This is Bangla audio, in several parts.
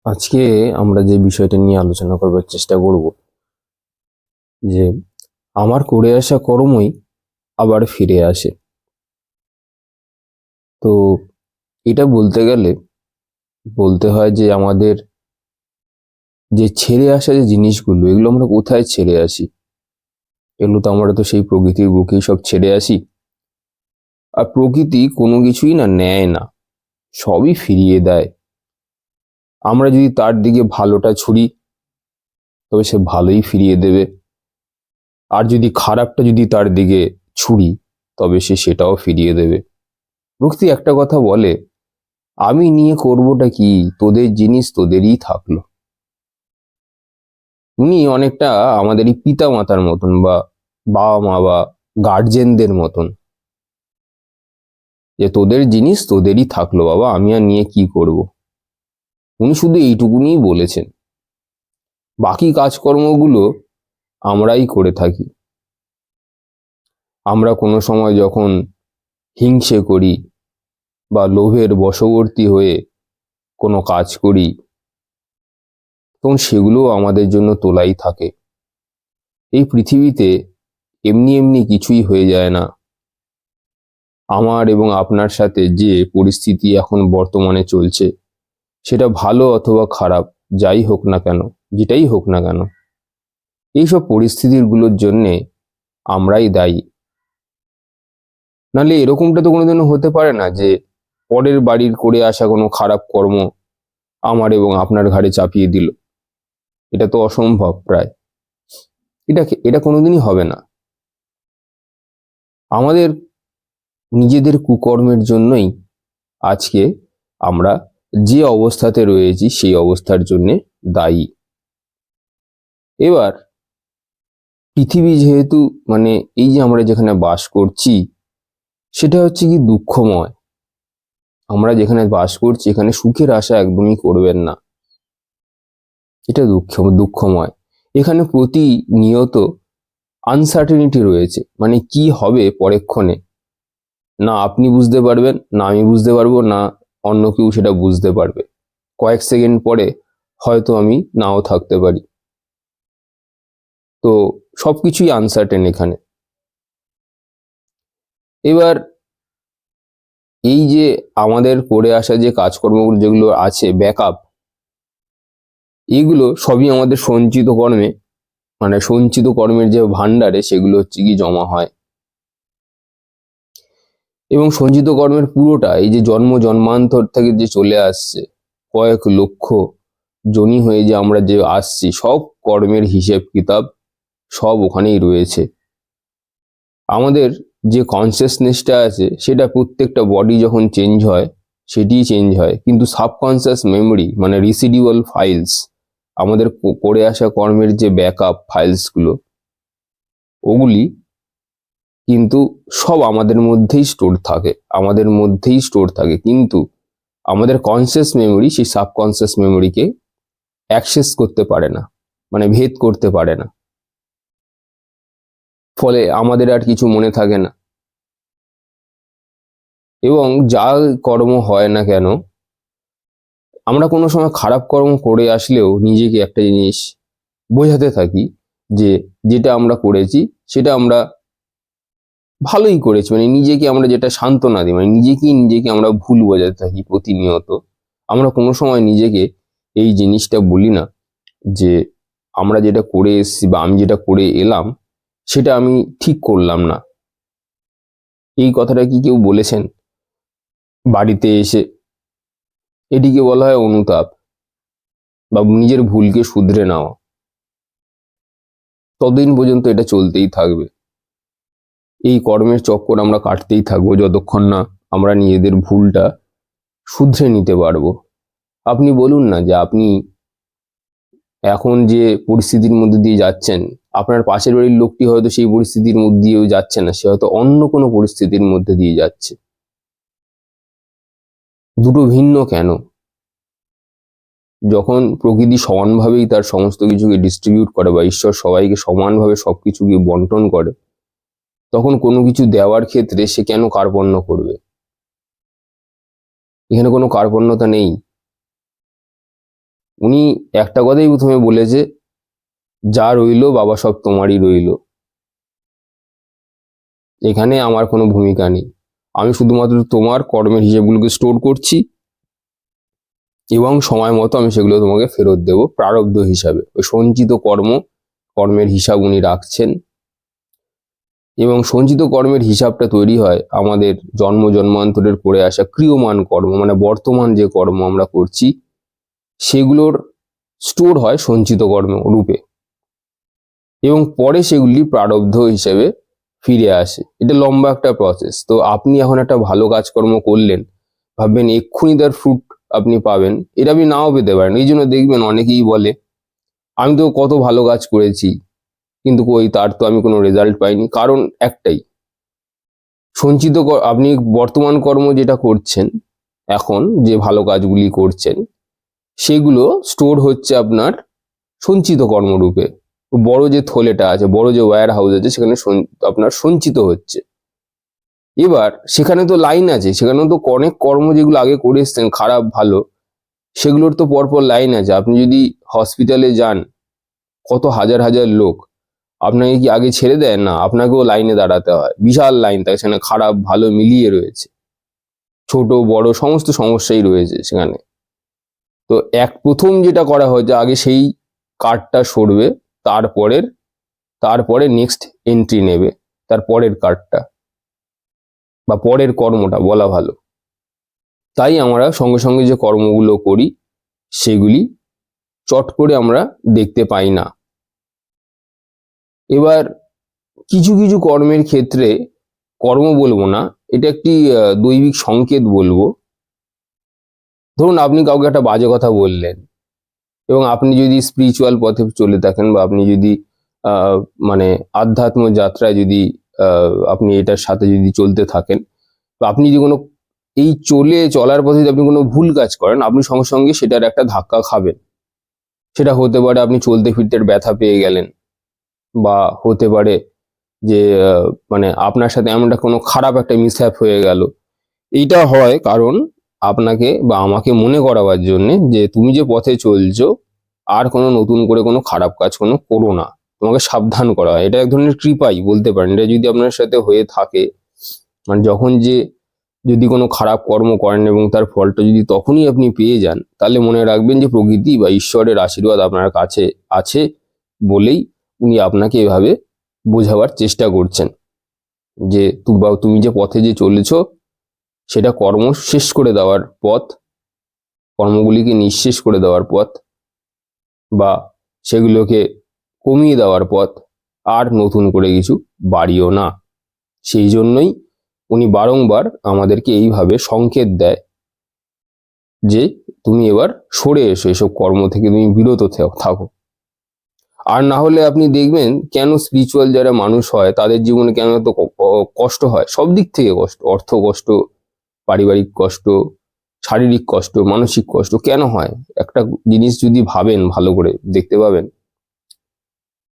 আজকে আমরা যে বিষয়টা নিয়ে আলোচনা করবার চেষ্টা করব যে আমার করে আসা কর্মই আবার ফিরে আসে। তো এটা বলতে গেলে বলতে হয় যে আমাদের যে ছেড়ে আসা যে জিনিসগুলো, এগুলো আমরা কোথায় ছেড়ে আসি? এগুলো তো আমরা তো সেই প্রকৃতির বুকেই সব ছেড়ে আসি। আর প্রকৃতি কোনো কিছুই না নেয় না, সবই ফিরিয়ে দেয়। আমরা যদি তার দিকে ভালোটা ছুড়ি তবে সে ভালোই ফিরিয়ে দেবে, আর যদি খারাপটা যদি তার দিকে ছুড়ি তবে সে সেটাও ফিরিয়ে দেবে। প্রকৃতি একটা কথা বলে, আমি নিয়ে করবোটা কি, তোদের জিনিস তোদেরই থাকলো। উনি অনেকটা আমাদের এই পিতা মাতার মতন, বা বাবা মা বা গার্জেনদের মতন, যে তোদের জিনিস তোদেরই থাকলো বাবা, আমি আর নিয়ে কি করব। উনি শুধু এইটুকুনিই বলেছেন, বাকি কাজকর্মগুলো আমরাই করে থাকি। আমরা কোনো সময় যখন হিংসে করি বা লোভের বশবর্তী হয়ে কোনো কাজ করি, তখন সেগুলো আমাদের জন্য তোলাই থাকে। এই পৃথিবীতে এমনি এমনি কিছুই হয়ে যায় না। আমার এবং আপনার সাথে যে পরিস্থিতি এখন বর্তমানে চলছে, সেটা ভালো অথবা খারাপ যাই হোক না কেন, যেটাই হোক না কেন, এইসব পরিস্থিতিগুলোর জন্যে আমরাই দায়ী। নাহলে এরকমটা তো কোনোদিনও হতে পারে না যে পরের বাড়ির করে আসা কোনো খারাপ কর্ম আমার এবং আপনার ঘাড়ে চাপিয়ে দিল। এটা তো অসম্ভব প্রায়। এটা কোনোদিনই হবে না। আমাদের নিজেদের কুকর্মের জন্যই আজকে আমরা যে অবস্থাতে রয়েছি সেই অবস্থার জন্য দায়ী। এবার পৃথিবী যেহেতু, মানে এই যে আমরা যেখানে বাস করছি, সেটা হচ্ছে কি দুঃখময়। আমরা যেখানে বাস করছি এখানে সুখের আশা একদমই করবেন না। এটা দুঃখময়। এখানে প্রতিনিয়ত আনসার্টেনিটি রয়েছে, মানে কি হবে পরেক্ষণে না আপনি বুঝতে পারবেন, না আমি বুঝতে পারবো, না অন্য কেউ সেটা বুঝতে পারবে। কয়েক সেকেন্ড পরে হয়তো আমি নাও থাকতে পারি। তো সবকিছুই আনসার্টেন এখানে। এবার এই যে আমাদের করে আসা যে কাজকর্মগুলো যেগুলো আছে ব্যাকআপ, এইগুলো সবই আমাদের সঞ্চিত কর্মে, মানে সঞ্চিত কর্মের যে ভান্ডারে সেগুলো হচ্ছে কি জমা হয়। এবং সঞ্চিত কর্মের পুরোটা এই যে জন্ম জন্মান্তর থেকে যে চলে আসছে, কয়েক লক্ষ জনি হয়ে যে আমরা যে আসছি, সব কর্মের হিসেব কিতাব সব ওখানেই রয়েছে। আমাদের যে কনসিয়াসনেসটা আছে সেটা প্রত্যেকটা বডি যখন চেঞ্জ হয় সেটিই চেঞ্জ হয়, কিন্তু সাবকনসিয়াস মেমরি মানে রিসিডিউয়াল ফাইলস, আমাদের করে আসা কর্মের যে ব্যাকআপ ফাইলসগুলো, ওগুলি কিন্তু সব আমাদের মধ্যেই স্টোর থাকে। কিন্তু আমাদের কনসিয়াস মেমরি সেই সাবকনসিয়াস মেমরিকে অ্যাক্সেস করতে পারে না, মানে ভেদ করতে পারে না। ফলে আমাদের আর কিছু মনে থাকে না। এবং যা কর্ম হয় না কেন, আমরা কোনো সময় খারাপ কর্ম করে আসলেও নিজেকে একটা জিনিস বোঝাতে থাকি যে যেটা আমরা করেছি সেটা আমরা ভালোই করেছি, মানে নিজেকে আমরা যেটা সান্ত্বনা দিই, মানে নিজেকে আমরা ভুল বোঝাতে থাকি প্রতিনিয়ত। আমরা কোনো সময় নিজেকে এই জিনিসটা বলি না যে আমরা যেটা করে এসেছি বা আমি যেটা করে এলাম সেটা আমি ঠিক করলাম না। এই কথাটা কি কেউ বলেছেন? বাড়িতে এসে এটিকে বলা হয় অনুতাপ বা নিজের ভুলকে শুধরে নেওয়া। ততদিন পর্যন্ত এটা চলতেই থাকবে। এই কর্মের চক্কর আমরা কাটতেই থাকবো যতক্ষণ না আমরা নিজেদের ভুলটা শুধরে নিতে পারবো। আপনি বলুন না যে আপনি এখন যে পরিস্থিতির মধ্যে দিয়ে যাচ্ছেন, আপনার পাশের বাড়ির লোকটি হয়তো সেই পরিস্থিতির মধ্যে দিয়েও যাচ্ছে না, সে হয়তো অন্য কোনো পরিস্থিতির মধ্যে দিয়ে যাচ্ছে। দুটো ভিন্ন কেন? যখন প্রকৃতি সমানভাবেই তার সমস্ত কিছুকে ডিস্ট্রিবিউট করে বা ঈশ্বর সবাইকে সমানভাবে সবকিছুকে বন্টন করে, তখন কোনো কিছু দেওয়ার ক্ষেত্রে সে কেন কার্পণ্য করবে? এখানে কোনো কার্পণ্যতা নেই। উনি একটা কথাই প্রথমে বলেছে, যা রইলো বাবা সব তোমারই রইলো, এখানে আমার কোনো ভূমিকা নেই, আমি শুধুমাত্র তোমার কর্মের হিসেবগুলোকে স্টোর করছি এবং সময় মতো আমি সেগুলো তোমাকে ফেরত দেব প্রারব্ধ হিসাবে। ওই সঞ্চিত কর্মের হিসাব উনি রাখছেন এবং সঞ্চিত কর্মের হিসাবটা তৈরি হয় আমাদের জন্ম জন্মান্তরের করে আসা ক্রিয়মান কর্ম, মানে বর্তমান যে কর্ম আমরা করছি সেগুলোর স্টোর হয় সঞ্চিত কর্ম রূপে এবং পরে সেগুলি প্রারব্ধ হিসেবে ফিরে আসে। এটা লম্বা একটা প্রসেস। তো আপনি এখন একটা ভালো কাজকর্ম করলেন, ভাববেন এক্ষুনি তার ফ্রুট আপনি পাবেন, এটা আপনি নাও পেতে পারেন। এই জন্য দেখবেন অনেকেই বলে আমি তো কত ভালো কাজ করেছি কিন্তু কই তার তো আমি কোনো রেজাল্ট পাইনি। কারণ একটাই, আপনি বর্তমান কর্ম যেটা করছেন, এখন যে ভালো কাজগুলি করছেন সেগুলো স্টোর হচ্ছে আপনার সঞ্চিত কর্মরূপে। বড় যে থলেটা আছে, বড় যে ওয়্যার হাউস আছে, সেখানে আপনার সঞ্চিত হচ্ছে। এবার সেখানে তো লাইন আছে, সেখানে তো অনেক কর্ম যেগুলো আগে করে এসছেন খারাপ ভালো, সেগুলোর তো পরপর লাইন আছে। আপনি যদি হসপিটালে যান, কত হাজার হাজার লোক, আপনাকে কি আগে ছেড়ে দেয়? না, আপনাকেও লাইনে দাঁড়াতে হয়, বিশাল লাইন, তাই সেখানে খারাপ ভালো মিলিয়ে রয়েছে, ছোট বড় সমস্ত সমস্যাই রয়েছে সেখানে। তো প্রথম যেটা করা হয় যে আগে সেই কার্ডটা সরবে, তারপরে নেক্সট এন্ট্রি নেবে, তার পরের কার্ডটা বা পরের কর্মটা বলা ভালো। তাই আমরা সঙ্গে সঙ্গে যে কর্মগুলো করি সেগুলি চট করে আমরা দেখতে পাই না। এবার কিছু কিছু কর্মের ক্ষেত্রে, কর্ম বলবো না, এটা একটি দৈবিক সংকেত বলবো। ধরুন আপনি কাউকে একটা বাজে কথা বললেন এবং আপনি যদি স্পিরিচুয়াল পথে চলে থাকেন বা আপনি যদি মানে আধ্যাত্ম যাত্রায় যদি আপনি এটার সাথে যদি চলতে থাকেন, তো আপনি যদি কোনো এই চলার পথে যদি আপনি কোনো ভুল কাজ করেন, আপনি সঙ্গে সঙ্গে সেটার একটা ধাক্কা খাবেন। সেটা হতে পারে আপনি চলতে ফিরতে ব্যথা পেয়ে গেলেন, বা হতে পারে যে মানে আপনার সাথে এমনটা কোনো খারাপ একটা মিসহ্যাপ হয়ে গেল। এইটা হয় কারণ আপনাকে বা আমাকে মনে করাবার জন্য যে তুমি যে পথে চলছো আর কোনো নতুন করে কোনো খারাপ কাজ করো না, তোমাকে সাবধান করা হয়। এটা এক ধরনের কৃপাই বলতে পারেন। এটা যদি আপনার সাথে হয়ে থাকে, মানে যদি কোনো খারাপ কর্ম করেন এবং তার ফলটা যদি তখনই আপনি পেয়ে যান, তাহলে মনে রাখবেন যে প্রকৃতি বা ঈশ্বরের আশীর্বাদ আপনার কাছে আছে বলেই উনি আপনাকে এভাবে বোঝাবার চেষ্টা করছেন যে তুমি যে পথে যে চলেছো সেটা কর্ম শেষ করে দেওয়ার পথ, কর্মগুলিকে নিঃশেষ করে দেওয়ার পথ, বা সেগুলোকে কমিয়ে দেওয়ার পথ, আর নতুন করে কিছু বাড়িও না। সেই জন্যই উনি বারংবার আমাদেরকে এইভাবে সংকেত দেয় যে তুমি এবার সরে এসো, এসব কর্ম থেকে তুমি বিরত থাকো। আর না হলে আপনি দেখবেন কেন স্পিরিচুয়াল যারা মানুষ হয় তাদের জীবনে কেন এত কষ্ট হয়, সব দিক থেকে কষ্ট, অর্থ কষ্ট, পারিবারিক কষ্ট, শারীরিক কষ্ট, মানসিক কষ্ট কেন হয়? একটা জিনিস যদি ভাবেন ভালো করে দেখতে পাবেন,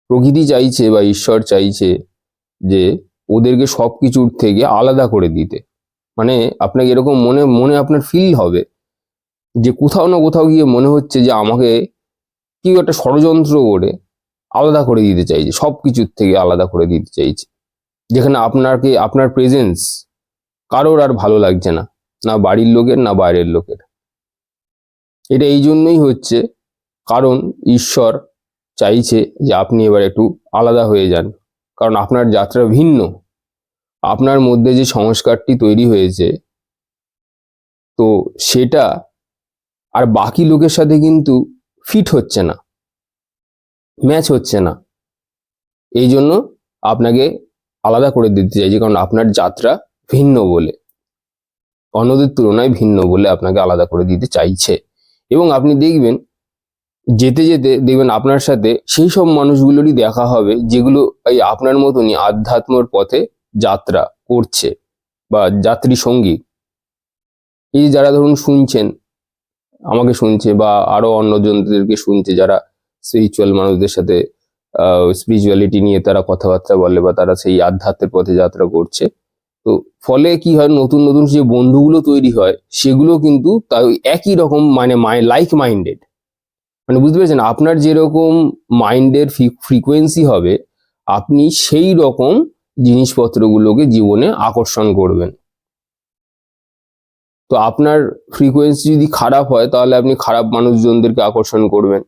প্রকৃতি চাইছে বা ঈশ্বর চাইছে যে ওদেরকে সবকিছুর থেকে আলাদা করে দিতে। মানে আপনাকে এরকম মনে মনে আপনার ফিল হবে যে কোথাও না কোথাও গিয়ে মনে হচ্ছে যে আমাকে কেউ একটা ষড়যন্ত্র করে আলাদা করে দিতে চাইছে, সবকিছুর থেকে আলাদা করে দিতে চাইছে, যেখানে আপনার প্রেজেন্স কারোর আর ভালো লাগছে না, না বাড়ির লোকের না বাইরের লোকের। এটা এই জন্যই হচ্ছে কারণ ঈশ্বর চাইছে যে আপনি এবার একটু আলাদা হয়ে যান, কারণ আপনার যাত্রা ভিন্ন। আপনার মধ্যে যে সংস্কারটি তৈরি হয়েছে, তো সেটা আর বাকি লোকের সাথে কিন্তু ফিট হচ্ছে না, ম্যাচ হচ্ছে না। এই জন্য আপনাকে আলাদা করে দিতে চাইছে, কারণ আপনার যাত্রা ভিন্ন বলে, অন্যদের তুলনায় ভিন্ন বলে আপনাকে আলাদা করে দিতে চাইছে। এবং আপনি দেখবেন যেতে যেতে দেখবেন আপনার সাথে সেই সব মানুষগুলোরই দেখা হবে যেগুলো এই আপনার মতনই আধ্যাত্মর পথে যাত্রা করছে বা যাত্রী সঙ্গী। এই যে যারা ধরুন শুনছেন, আমাকে শুনছে বা আরো অন্যজনদেরকে শুনছে যারা স্পিরিচুয়াল মানুষদের সাথে স্পিরিচুয়ালিটি নিয়ে তারা কথাবার্তা বলে বা তারা সেই আধ্যাত্মের পথে যাত্রা করছে, তো ফলে কি হয়, নতুন নতুন যে বন্ধুগুলো তৈরি হয় সেগুলো কিন্তু তাই একই রকম, মানে লাইক মাইন্ডেড। মানে বুঝতে পেরেছেন, আপনার যেরকম মাইন্ডের ফ্রিকোয়েন্সি হবে, আপনি সেই রকম জিনিসপত্রগুলোকে জীবনে আকর্ষণ করবেন। তো আপনার ফ্রিকোয়েন্সি যদি খারাপ হয় তাহলে আপনি খারাপ মানুষজনদেরকে আকর্ষণ করবেন,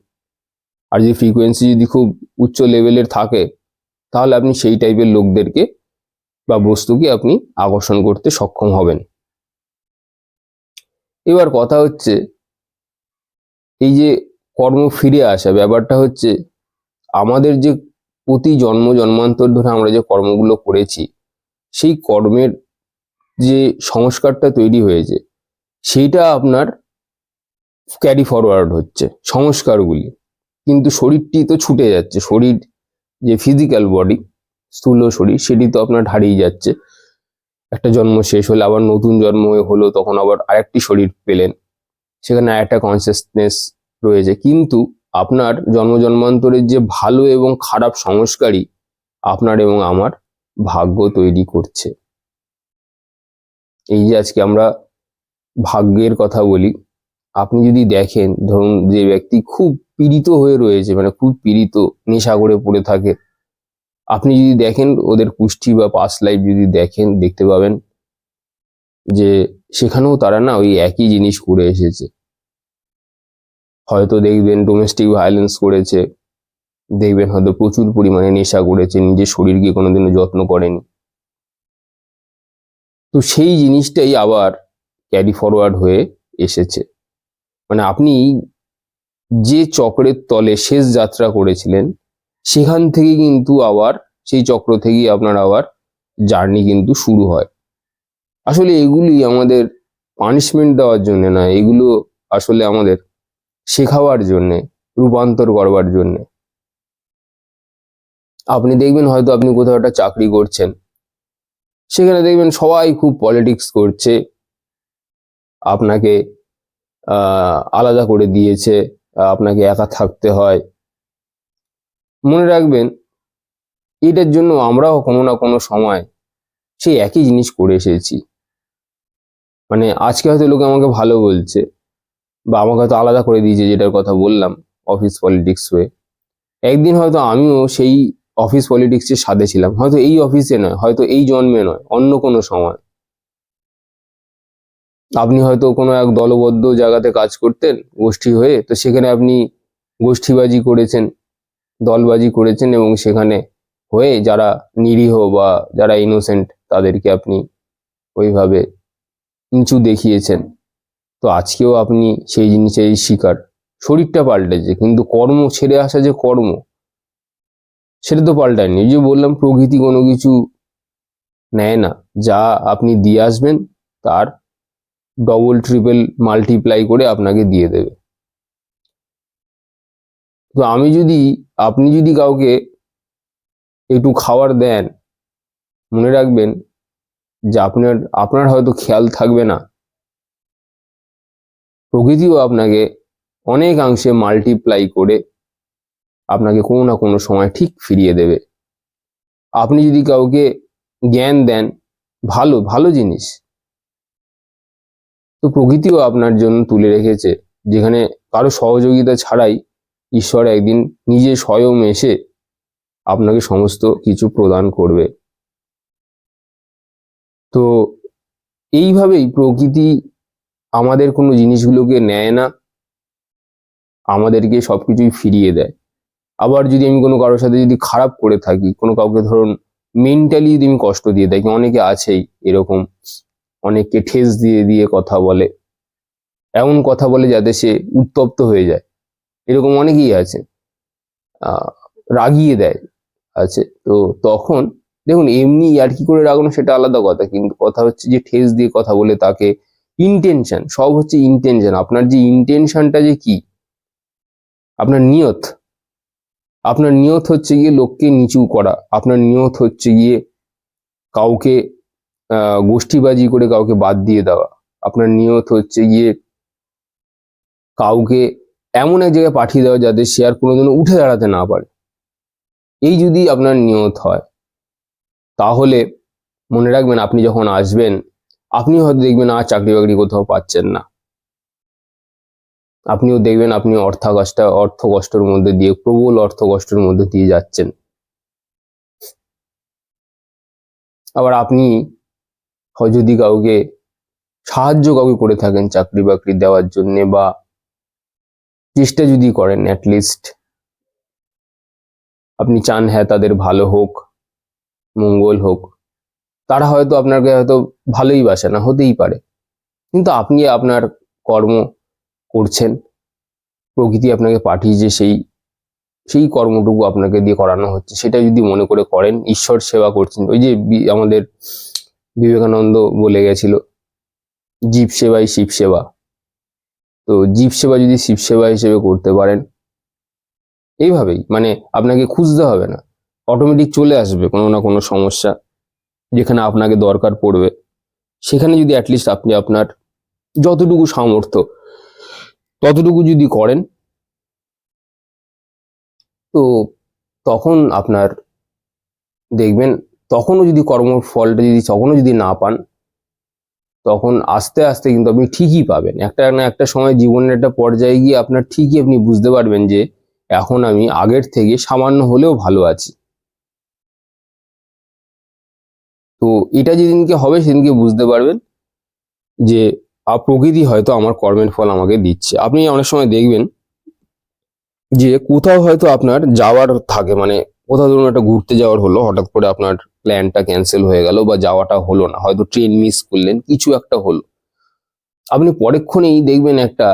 আর যদি ফ্রিকোয়েন্সি যদি খুব উচ্চ লেভেলের থাকে তাহলে আপনি সেই টাইপের লোকদেরকে বা বস্তুকে আপনি আকর্ষণ করতে সক্ষম হবেন। এবার কথা হচ্ছে, এই যে কর্ম ফিরে আসা ব্যাপারটা হচ্ছে, আমাদের যে প্রতি জন্ম জন্মান্তর ধরে আমরা যে কর্মগুলো করেছি, সেই কর্মের যে সংস্কারটা তৈরি হয়েছে সেইটা আপনার ক্যারি ফরওয়ার্ড হচ্ছে সংস্কারগুলি, কিন্তু শরীরটি তো ছুটে যাচ্ছে। শরীর যে ফিজিক্যাল বডি, স্থূল শরীর, সেটি তো আপনার হারিয়ে যাচ্ছে। একটা জন্ম শেষ হলে আবার নতুন জন্ম হলো, তখন আবার আরেকটি শরীর পেলেন, সেখানে আরেকটা কনসিয়াসনেস রয়েছে। কিন্তু আপনার জন্ম জন্মান্তরের যে ভালো এবং খারাপ সংস্কারই আপনার এবং আমার ভাগ্য তৈরি করছে। এই যে আজকে আমরা ভাগ্যের কথা বলি, আপনি যদি দেখেন, ধরুন যে ব্যক্তি খুব পীড়িত হয়ে রয়েছে, মানে খুব পীড়িত, নেশা করে পড়ে থাকে, আপনি যদি দেখেন ওদের কুষ্ঠি বা পাস্ট লাইফ যদি দেখেন, দেখতে পাবেন যে সেখানেও তারা না ওই একই জিনিস করে এসেছে। হয়তো দেখবেন ডোমেস্টিক ভায়োলেন্স করেছে, দেখবেন হয়তো প্রচুর পরিমাণে নেশা করেছে, নিজের শরীরকে কোনোদিনও যত্ন করেনি। তো সেই জিনিসটাই আবার ক্যারি ফরওয়ার্ড হয়ে এসেছে। মানে আপনি যে চক্রের তলে শেষ যাত্রা করেছিলেন, সেখান থেকে কিন্তু আবার সেই চক্র থেকেই আপনার আবার জার্নি কিন্তু শুরু হয়। আসলে এগুলি আমাদের পানিশমেন্ট দেওয়ার জন্য না, এগুলো আসলে আমাদের শেখাবার জন্যে, রূপান্তর করবার জন্যে। আপনি দেখবেন হয়তো আপনি কোথাও একটা চাকরি করছেন, সেখানে দেখবেন সবাই খুব পলিটিক্স করছে, আপনাকে আলাদা করে দিয়েছে, আপনাকে একা থাকতে হয়। মনে রাখবেন, এটার জন্য আমরাও কোনো না কোনো সময় সেই একই জিনিস করে এসেছি। মানে আজকে হয়তো লোকে আমাকে ভালো বলছে বা আমাকে হয়তো আলাদা করে দিয়েছে, যেটার কথা বললাম, অফিস পলিটিক্স হয়ে। একদিন হয়তো আমিও সেই অফিস পলিটিক্সের সাথে ছিলাম, হয়তো এই অফিসে নয়, হয়তো এই জন্মে নয়, অন্য কোনো সময়। আপনি হয়তো কোনো এক দলবদ্ধ জায়গাতে কাজ করতেন গোষ্ঠী হয়ে, তো সেখানে আপনি গোষ্ঠীবাজি করেছেন, দলবাজি করেছেন, এবং সেখানে হয়ে যারা নিরীহ বা যারা ইনোসেন্ট তাদেরকে আপনি ওইভাবে নিচু দেখিয়েছেন। তো আজকেও আপনি সেই জিনিসের শিকার। শরীরটা পাল্টেছে, কিন্তু কর্ম ছেড়ে আসা যে কর্ম, সেটা তো পাল্টায়নি। এই যে বললাম, প্রকৃতি কোনো কিছু নেয় না, যা আপনি দিয়ে আসবেন তার ডবল ট্রিপল মাল্টিপ্লাই করে আপনাকে দিয়ে দেবে। তো আপনি যদি কাউকে একটু খাবার দেন, মনে রাখবেন যে আপনার হয়তো খেয়াল থাকবে না, প্রকৃতিও আপনাকে অনেকাংশে মাল্টিপ্লাই করে আপনাকে কোনো না কোনো সময় ঠিক ফিরিয়ে দেবে। আপনি যদি কাউকে জ্ঞান দেন, ভালো ভালো জিনিস, তো প্রকৃতিও আপনার জন্য তুলে রেখেছে, যেখানে কারো সহযোগিতা ছাড়াই ঈশ্বর একদিন নিজে স্বয়ং এসে আপনাকে সমস্ত কিছু প্রদান করবে। তো এইভাবেই প্রকৃতি আমাদের কোনো জিনিসগুলোকে নেয় না, আমাদেরকে সবকিছুই ফিরিয়ে দেয়। আবার যদি আমি কোনো কারোর সাথে যদি খারাপ করে থাকি, কোনো কাউকে ধরুন মেন্টালি যদি আমি কষ্ট দিয়ে থাকি, অনেকে আছেই এরকম, অনেককে ঠেস দিয়ে দিয়ে কথা বলে, এমন কথা বলে যাতে সে উত্তপ্ত হয়ে যায়, এরকম অনেকেই আছে। আহ রাগিয়ে দেয় আছে। তো তখন দেখুন, এমনি ইয়ার্কি করে রাগানো সেটা আলাদা কথা, কিন্তু কথা হচ্ছে যে ঠেস দিয়ে কথা বলে তাকে, ইন্টেনশন, সব হচ্ছে ইন্টেনশন। আপনার যে ইন্টেনশনটা যে কি, আপনার নিয়ত, আপনার নিয়ত হচ্ছে গিয়ে লোককে নিচু করা, আপনার নিয়ত হচ্ছে গিয়ে কাউকে গোষ্ঠীবাজি করে কাউকে বাদ দিয়ে দেওয়া, আপনার নিয়ত হচ্ছে গিয়ে কাউকে এমন এক জায়গায় পাঠিয়ে দেওয়া যাতে সে আর কোনোদিনও উঠে দাঁড়াতে না পারে। এই যদি আপনার নিয়ত হয়, তাহলে মনে রাখবেন, আপনি যখন আসবেন, আপনি হয়তো দেখবেন আর চাকরি বাকরি কোথাও পাচ্ছেন না, আপনিও দেখবেন আপনি অর্থ কষ্টের মধ্যে দিয়ে, প্রবল অর্থ কষ্টের মধ্যে দিয়ে যাচ্ছেন। আবার আপনি যদি কাউকে সাহায্য করে থাকেন চাকরি বাকরি দেওয়ার জন্য, বা চেষ্টা যদি করেন, অ্যাটলিস্ট আপনি চান হ্যাঁ তাদের ভালো হোক, মঙ্গল হোক, তারা হয়তো আপনাকে হয়তো ভালোই বাসে না, হতেই পারে, কিন্তু আপনি আপনার কর্ম করছেন, প্রকৃতি আপনাকে পাঠিয়েছে, সেই কর্মটুকু আপনাকে দিয়ে করানো হচ্ছে, সেটা যদি মনে করে করেন, ঈশ্বর সেবা করছেন। ওই যে আমাদের বিবেকানন্দ বলে গেছিল, জীব সেবাই শিব সেবা। তো জীব সেবা যদি শিব সেবা হিসেবে করতে পারেন, এইভাবেই মানে আপনাকে খুঁজতে হবে না, অটোমেটিক চলে আসবে কোনো না কোনো সমস্যা যেখানে আপনাকে দরকার পড়বে। সেখানে যদি অ্যাটলিস্ট আপনি আপনার যতটুকু সামর্থ্য ততটুকু যদি করেন, তো তখন আপনার দেখবেন, তখনও যদি কর্মফলটা তখনও যদি না পান, তখন আস্তে আস্তে কিন্তু আপনি ঠিকই পাবেন। একটা না একটা সময় জীবনের একটা পর্যায়ে গিয়ে আপনার ঠিকই আপনি বুঝতে পারবেন যে এখন আমি আগের থেকে সামান্য হলেও ভালো আছি। তো এটা যেদিনকে হবে সেদিনকে বুঝতে পারবেন যে প্রকৃতি হয়তো আমার কর্মের ফল আমাকে দিচ্ছে। আপনি অনেক সময় দেখবেন যে কোথাও হয়তো আপনার যাওয়ার থাকে, মানে কোথাও ধরুন একটা ঘুরতে যাওয়ার হলো, হঠাৎ করে আপনার প্ল্যানটা ক্যান্সেল হয়ে গেল বা যাওয়াটা হলো না, হয়তো ট্রেন মিস করলেন, কিছু একটা হলো, আপনি পরেক্ষণেই দেখবেন একটা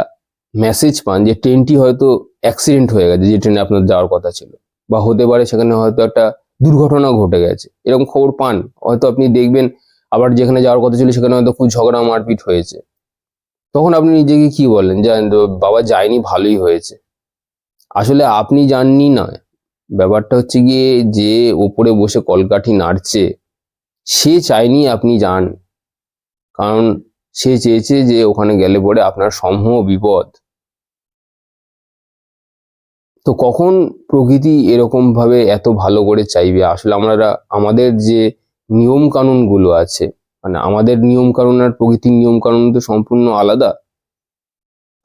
মেসেজ পান যে ট্রেনটি হয়তো অ্যাক্সিডেন্ট হয়ে গেছে, যে ট্রেনে আপনার যাওয়ার কথা ছিল, বা হতে পারে সেখানে হয়তো একটা দুর্ঘটনা ঘটে গেছে, এরকম খবর পান। হয়তো আপনি দেখবেন আবার যেখানে যাওয়ার কথা ছিল সেখানে হয়তো খুব ঝগড়া মারপিট হয়েছে, তখন আপনি নিজেকে কি বলেন, যে বাবা যায়নি, ভালোই হয়েছে। আসলে আপনি জাননি না, ব্যাপারটা হচ্ছে গিয়ে যে ওপরে বসে কলকাঠি নাড়ছে সে চায়নি আপনি যান, কারণ সে চেয়েছে যে ওখানে গেলে পরে আপনার সমূহ বিপদ। তো কখন প্রকৃতি এরকম ভাবে এত ভালো করে চাইবে? আসলে আমরা আমাদের যে নিয়ম কানুন গুলো আছে, মানে আমাদের নিয়ম কানুন আর প্রকৃতির নিয়ম কানুন তো সম্পূর্ণ আলাদা।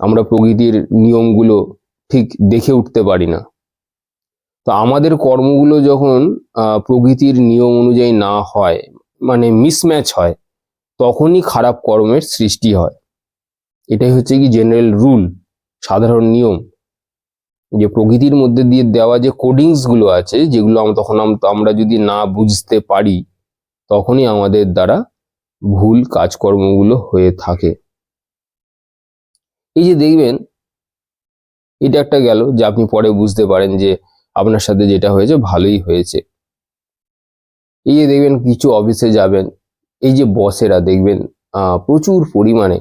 আমরা প্রকৃতির নিয়মগুলো ঠিক দেখে উঠতে পারি না। তো আমাদের কর্মগুলো যখন প্রকৃতির নিয়ম অনুযায়ী না হয়, মানে মিসম্যাচ হয়, তখনই খারাপ কর্মের সৃষ্টি হয়। এটাই হচ্ছে কি জেনারেল রুল, সাধারণ নিয়ম, যে প্রকৃতির মধ্যে দিয়ে দেওয়া যে কোডিংস গুলো আছে, যেগুলো আমরা যদি না বুঝতে পারি, তখনই আমাদের দ্বারা ভুল কাজকর্মগুলো হয়ে থাকে। এই যে দেখবেন, এটা একটা গেল যে আপনি পরে বুঝতে পারেন যে আপনার সাথে যেটা হয়েছে ভালোই হয়েছে। এই যে দেখবেন কিছু অফিসে যাবেন, এই যে বসেরা দেখবেন প্রচুর পরিমাণে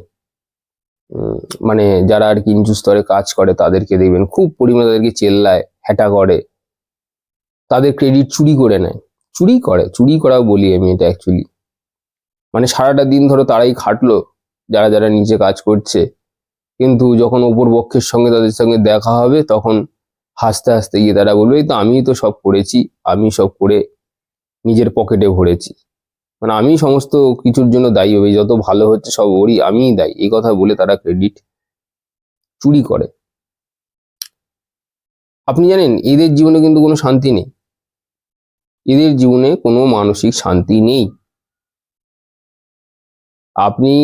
মানে যারা আর কি নিচু স্তরে কাজ করে তাদেরকে দেখবেন খুব পরিমাণে তাদেরকে চেল্লায়, হ্যাটা করে, তাদের ক্রেডিট চুরি করে নেয়। চুরি করা বলি আমি এটা অ্যাকচুয়ালি, মানে সারাটা দিন ধরে তারাই খাটলো, যারা যারা নিচে কাজ করছে, কিন্তু যখন ওপর পক্ষের সঙ্গে তাদের সঙ্গে দেখা হবে, তখন হাসতে হাসতে গিয়ে তারা বলবে এই তো আমিই তো সব করেছি, আমি সব করে নিজের পকেটে ভরেছি, মানে আমি সমস্ত কিছুর জন্য দায়ী হবে, যত ভালো হচ্ছে সব ওরই, আমিই দায়ী, এই কথা বলে তারা ক্রেডিট চুরি করে। আপনি জানেন এদের জীবনে কিন্তু কোনো শান্তি নেই, এদের জীবনে কোনো মানসিক শান্তি নেই। আপনি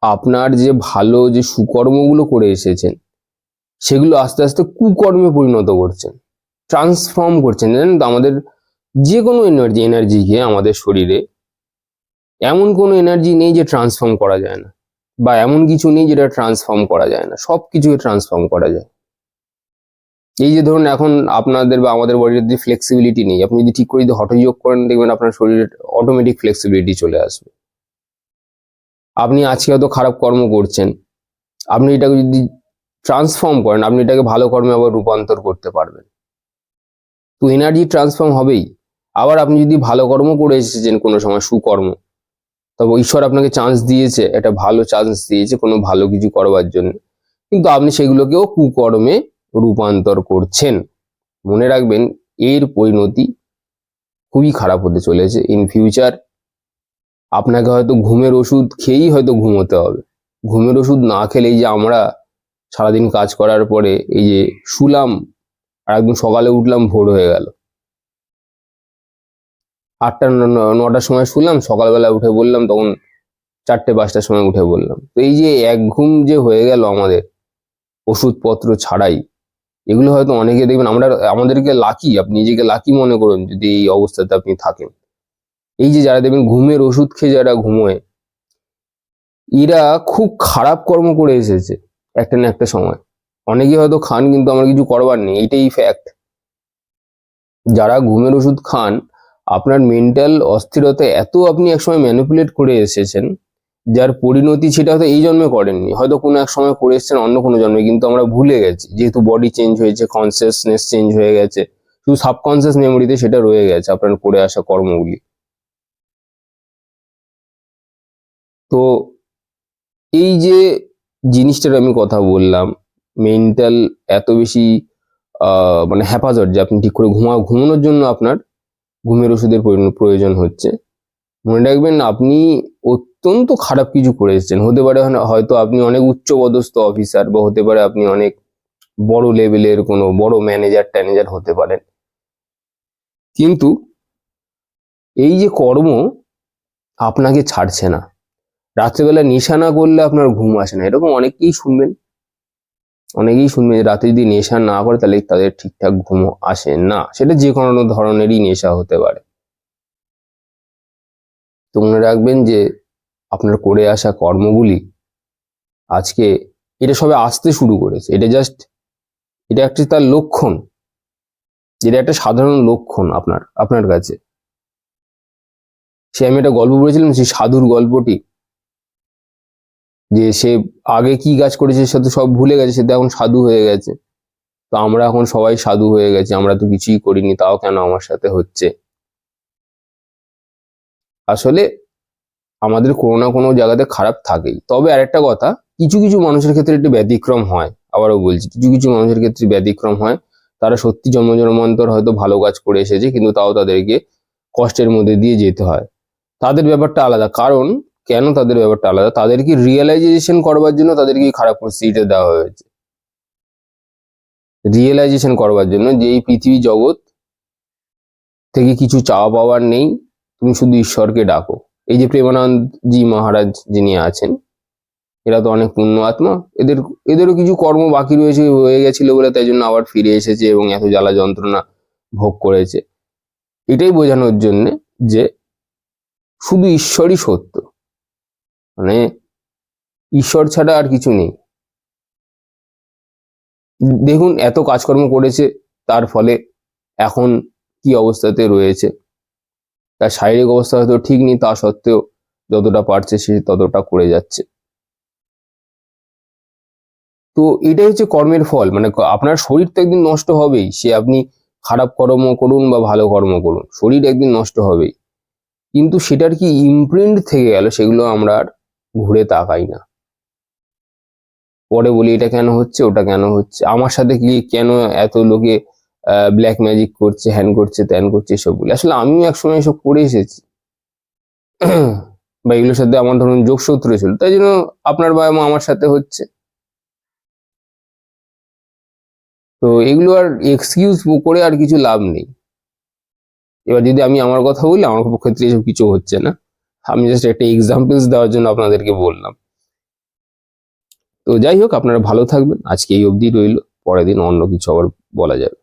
আপনার যে ভালো যে সুকর্মগুলো করে এসেছেন সেগুলো আস্তে আস্তে কুকর্মে পরিণত করছেন, ট্রান্সফর্ম করছেন। জানেন তো আমাদের যে কোনো এনার্জিকে আমাদের শরীরে এমন কোনো এনার্জি নেই যে ট্রান্সফর্ম করা যায় না, বা এমন কিছু নেই যেটা ট্রান্সফর্ম করা যায় না, সব কিছুকে ট্রান্সফর্ম করা যায়। এই যে ধরুন এখন আপনাদের বা আমাদের বডির যদি ফ্লেক্সিবিলিটি নেই, আপনি যদি ঠিক করে যদি হঠযোগ করেন, দেখবেন আপনার শরীরে অটোমেটিক ফ্লেক্সিবিলিটি চলে আসবে। আপনি আজকে হয়তো খারাপ কর্ম করছেন, আপনি এটাকে যদি ট্রান্সফর্ম করেন, আপনি এটাকে ভালো কর্মে আবার রূপান্তর করতে পারবেন। তো এনার্জি ট্রান্সফর্ম হবেই। আবার আপনি যদি ভালো কর্ম করে এসেছেন কোনো সময়, সুকর্ম, তবে ঈশ্বর আপনাকে চান্স দিয়েছে, একটা ভালো চান্স দিয়েছে কোনো ভালো কিছু করবার জন্য, কিন্তু আপনি সেগুলোকেও কুকর্মে রূপান্তর করছেন। মনে রাখবেন এর পরিণতি খুবই খারাপ হতে চলেছে ইন ফিউচার। আপনাকে হয়তো ঘুমের ওষুধ খেয়েই হয়তো ঘুমোতে হবে। ঘুমের ওষুধ না খেলেই যে আমরা সারাদিন কাজ করার পরে এই যে শুলাম, আর একদম সকালে উঠলাম ভোর হয়ে গেল, 8টা 9টার সময় শুলাম, সকালবেলা উঠে বললাম তখন 4টে 5টার সময় উঠে বললাম। তো এই যে এক ঘুম যে হয়ে গেল আমাদের ওষুধপত্র ছাড়াই, এগুলো হয়তো অনেকে দেখবেন আমাদেরকে লাকি, আপনি নিজেকে লাকি মনে করুন যদি এই অবস্থাতে আপনি থাকেন। এই যে যারা দেখবেন ঘুমের ওষুধ খেয়ে যারা ঘুমোয়, এরা খুব খারাপ কর্ম করে এসেছে একটা না একটা সময়। অনেকে হয়তো খান, কিন্তু আমার কিছু করবার নেই, এইটাই ফ্যাক্ট। যারা ঘুমের ওষুধ খান, আপনার মেন্টাল অস্থিরতা এত আপনি একসময় ম্যানিপুলেট করে এসেছেন, যার পরিণতি সেটা হয়তো এই জন্মে করেননি, হয়তো কোনো এক সময় করে এসেছেন অন্য কোনো জন্মে, কিন্তু আমরা ভুলে গেছি, যেহেতু বডি চেঞ্জ হয়েছে, কনসিয়াসনেস চেঞ্জ হয়ে গেছে, শুধু সাবকনসিয়াস মেমোরিতে সেটা রয়ে গেছে আপনার করে আসা কর্মগুলি। তো এই যে জিনিসটার আমি কথা বললাম, মেন্টাল এত বেশি মানে হ্যাপাজট যে আপনি ঠিক করে ঘুমানোর জন্য আপনার ঘুমের ওষুধের প্রয়োজন হচ্ছে। মনে রাখবেন আপনি অত্যন্ত খারাপ কিছু করে এসেছেন। হতে পারে হয়তো আপনি অনেক উচ্চপদস্থ অফিসার, বা হতে পারে আপনি অনেক বড় লেভেলের কোনো বড় ম্যানেজার হতে পারেন, কিন্তু এই যে কর্ম আপনাকে ছাড়ছে না। রাত্রেবেলা নেশা না করলে আপনার ঘুম আসে না, এরকম অনেকেই শুনবেন যে রাতে যদি নেশা না করে তাহলে তাদের ঠিকঠাক ঘুমও আসে না। সেটা যে কোনো ধরনেরই নেশা হতে পারে। তো মনে রাখবেন যে আপনার করে আসা কর্মগুলি আজকে এটা সবে আসতে শুরু করেছে। এটা একটা তার লক্ষণ, যেটা একটা সাধারণ লক্ষণ আপনার কাছে। আমি একটা গল্প পড়েছিলাম, সেই সাধুর গল্পটি, যে সে আগে কি কাজ করেছে সে তো সব ভুলে গেছে, সে তো এখন সাধু হয়ে গেছে। তো আমরা এখন সবাই সাধু হয়ে গেছি, আমরা তো কিছুই করিনি, তাও কেন আমার সাথে হচ্ছে? আসলে আমাদের কোনো না কোনো জায়গাতে খারাপ থাকেই। তবে আরেকটা কথা, কিছু কিছু মানুষের ক্ষেত্রে একটু ব্যতিক্রম হয়। আবারও বলছি, কিছু কিছু মানুষের ক্ষেত্রে ব্যতিক্রম হয়। তারা সত্যি জন্মান্তর হয়তো ভালো কাজ করে এসেছে, কিন্তু তাও তাদেরকে কষ্টের মধ্যে দিয়ে যেতে হয়। তাদের ব্যাপারটা আলাদা। কারণ কেন তাদের ব্যাপারটা আলাদা? তাদেরকে রিয়েলাইজেশন করবার জন্য তাদেরকে খারাপ পরিস্থিতিতে দেওয়া হয়েছে। রিয়েলাইজেশন করবার জন্য যে এই পৃথিবী জগৎ থেকে কিছু চাওয়া পাওয়ার নেই, তুমি শুধু ঈশ্বরকে ডাকো। এই যে প্রেমানন্দজি মহারাজ যিনি আছেন, এরা তো অনেক পুণ্য আত্মা, এদেরও কিছু কর্ম বাকি হয়ে গেছিল বলে তাই জন্য আবার ফিরে এসেছে এবং এত জ্বালা যন্ত্রণা ভোগ করেছে। এটাই বোঝানোর জন্য যে শুধু ঈশ্বরই সত্য, মানে ঈশ্বর ছাড়া আর কিছু নেই। দেখুন এত কাজকর্ম করেছে, তার ফলে এখন কি অবস্থাতে রয়েছে। তার শারীরিক অবস্থা হয়তো ঠিক নেই, তা সত্ত্বেও যতটা পারছে সে ততটা করে যাচ্ছে। তো এটাই হচ্ছে কর্মের ফল। মানে আপনার শরীর তো একদিন নষ্ট হবেই, সে আপনি খারাপ কর্ম করুন বা ভালো কর্ম করুন, শরীর একদিন নষ্ট হবেই। কিন্তু সেটার কি ইমপ্রিন্ট থেকে গেল সেগুলো আমরা আর ঘুরে তাকাই না। পরে বলি এটা কেন হচ্ছে, ওটা কেন হচ্ছে, আমার সাথে কি কেন এত লোকে ব্ল্যাক ম্যাজিক করছে, হ্যান করছে, ত্যান করছে, এসব বলে। আসলে আমিও একসময় এসব করে এসেছি বা এগুলোর সাথে আমার ধরুন যোগসূত্র ছিল, তাই জন্য আপনার বাবা মা আমার সাথে হচ্ছে। তো এগুলো আর এক্সকিউজ করে আর কিছু লাভ নেই। এবার যদি আমি আমার কথা বলি, আমার ক্ষেত্রে এসব কিছু হচ্ছে না, আমি জাস্ট একটা এক্সাম্পলস দেওয়ার জন্য আপনাদেরকে বললাম। তো যাই হোক, আপনারা ভালো থাকবেন। আজকে এই অবধি রইল, পরের দিন অন্য কিছু আবার বলা যাবে।